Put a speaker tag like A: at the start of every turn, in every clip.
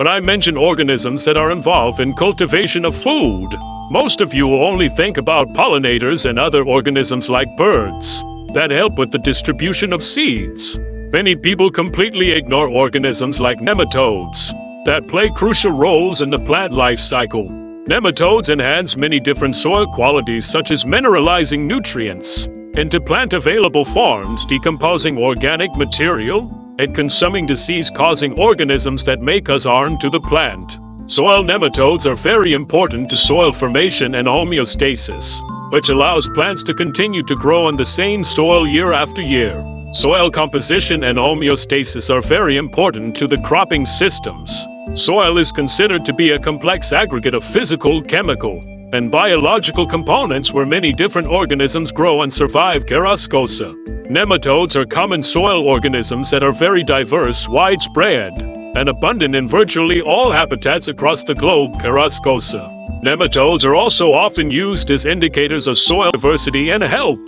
A: When I mention organisms that are involved in cultivation of food, most of you will only think about pollinators and other organisms like birds that help with the distribution of seeds. Many people completely ignore organisms like nematodes that play crucial roles in the plant life cycle. Nematodes enhance many different soil qualities such as mineralizing nutrients into plant-available forms, decomposing organic material, and consuming disease-causing organisms that may cause harm to the plant. Soil nematodes are very important to soil formation and homeostasis, which allows plants to continue to grow in the same soil year after year. Soil composition and homeostasis are very important to the cropping systems. Soil is considered to be a complex aggregate of physical, chemical, and biological components where many different organisms grow and survive. Carrascosa. Nematodes are common soil organisms that are very diverse, widespread, and abundant in virtually all habitats across the globe. Carrascosa. Nematodes are also often used as indicators of soil diversity and health.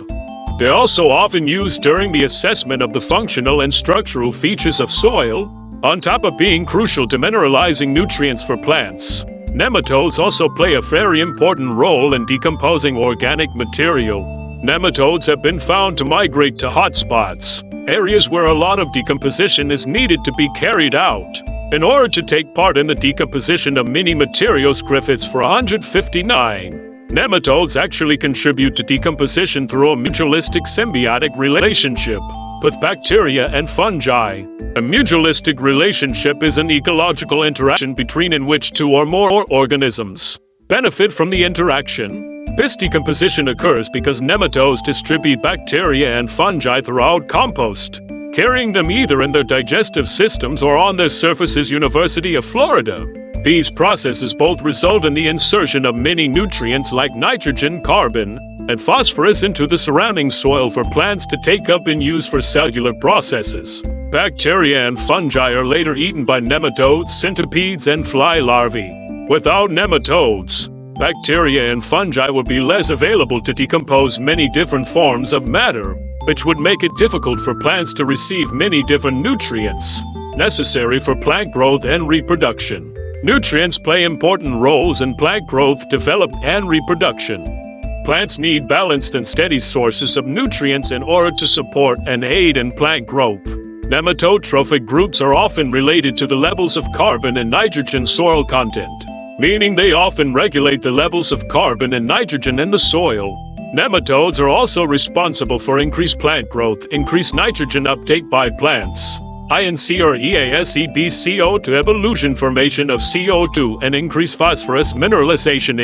A: They're also often used during the assessment of the functional and structural features of soil, on top of being crucial to mineralizing nutrients for plants. Nematodes also play a very important role in decomposing organic material. Nematodes have been found to migrate to hotspots, areas where a lot of decomposition is needed to be carried out, in order to take part in the decomposition of many materials. Griffiths for 159. Nematodes actually contribute to decomposition through a mutualistic symbiotic relationship with bacteria and fungi. A mutualistic relationship is an ecological interaction in which two or more organisms benefit from the interaction. This decomposition occurs because nematodes distribute bacteria and fungi throughout compost, carrying them either in their digestive systems or on their surfaces. University of Florida. These processes both result in the insertion of many nutrients like nitrogen, carbon, and phosphorus into the surrounding soil for plants to take up and use for cellular processes. Bacteria and fungi are later eaten by nematodes, centipedes, and fly larvae. Without nematodes, bacteria and fungi would be less available to decompose many different forms of matter, which would make it difficult for plants to receive many different nutrients necessary for plant growth and reproduction. Nutrients play important roles in plant growth, development, and reproduction. Plants need balanced and steady sources of nutrients in order to support and aid in plant growth. Nematode trophic groups are often related to the levels of carbon and nitrogen soil content, meaning they often regulate the levels of carbon and nitrogen in the soil. Nematodes are also responsible for increased plant growth, increased nitrogen uptake by plants, INCREASED CO2 evolution, formation of CO2, and increased phosphorus mineralization.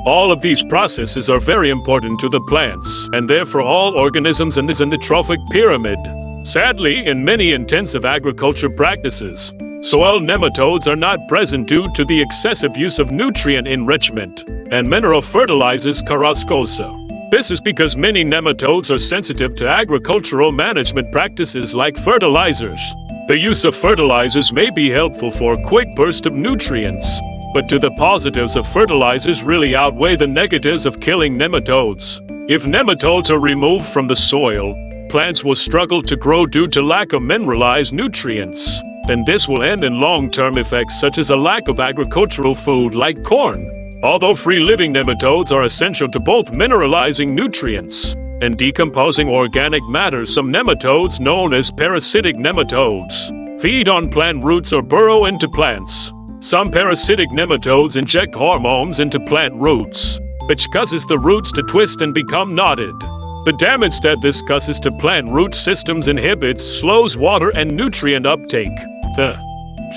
A: All of these processes are very important to the plants, and therefore all organisms in the trophic pyramid. Sadly, in many intensive agriculture practices, soil nematodes are not present due to the excessive use of nutrient enrichment and mineral fertilizers. Carrascosa. This is because many nematodes are sensitive to agricultural management practices like fertilizers. The use of fertilizers may be helpful for a quick burst of nutrients, but do the positives of fertilizers really outweigh the negatives of killing nematodes? If nematodes are removed from the soil, plants will struggle to grow due to lack of mineralized nutrients, and this will end in long-term effects such as a lack of agricultural food like corn. Although free-living nematodes are essential to both mineralizing nutrients and decomposing organic matter, some nematodes, known as parasitic nematodes, feed on plant roots or burrow into plants. Some parasitic nematodes inject hormones into plant roots, which causes the roots to twist and become knotted. The damage that this causes to plant root systems slows water and nutrient uptake.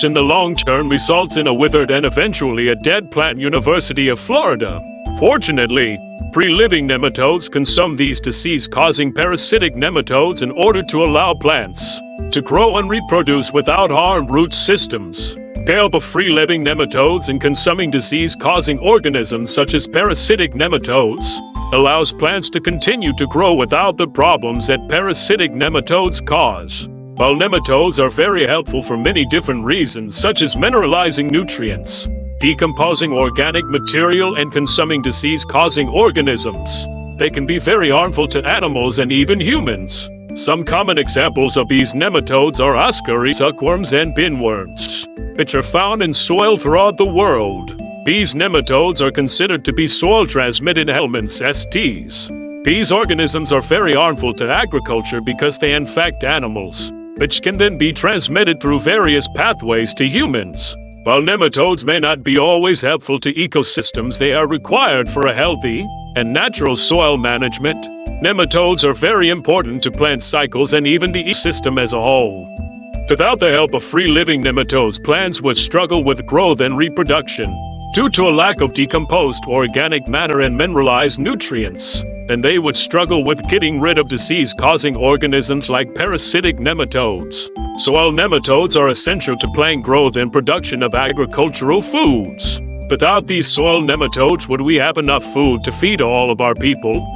A: In the long term results in a withered and eventually a dead plant. University of Florida. Fortunately, free-living nematodes consume these disease-causing parasitic nematodes in order to allow plants to grow and reproduce without harm root systems. The help of free-living nematodes in consuming disease-causing organisms such as parasitic nematodes allows plants to continue to grow without the problems that parasitic nematodes cause. While nematodes are very helpful for many different reasons such as mineralizing nutrients, decomposing organic material, and consuming disease-causing organisms, they can be very harmful to animals and even humans. Some common examples of these nematodes are oscary suckworms and pinworms, which are found in soil throughout the world. These nematodes are considered to be soil-transmitted elements, STs. These organisms are very harmful to agriculture because they infect animals, which can then be transmitted through various pathways to humans. While nematodes may not be always helpful to ecosystems, they are required for a healthy and natural soil management. Nematodes are very important to plant cycles and even the ecosystem as a whole. Without the help of free-living nematodes, plants would struggle with growth and reproduction due to a lack of decomposed organic matter and mineralized nutrients, and they would struggle with getting rid of disease-causing organisms like parasitic nematodes. Soil nematodes are essential to plant growth and production of agricultural foods. Without these soil nematodes, would we have enough food to feed all of our people?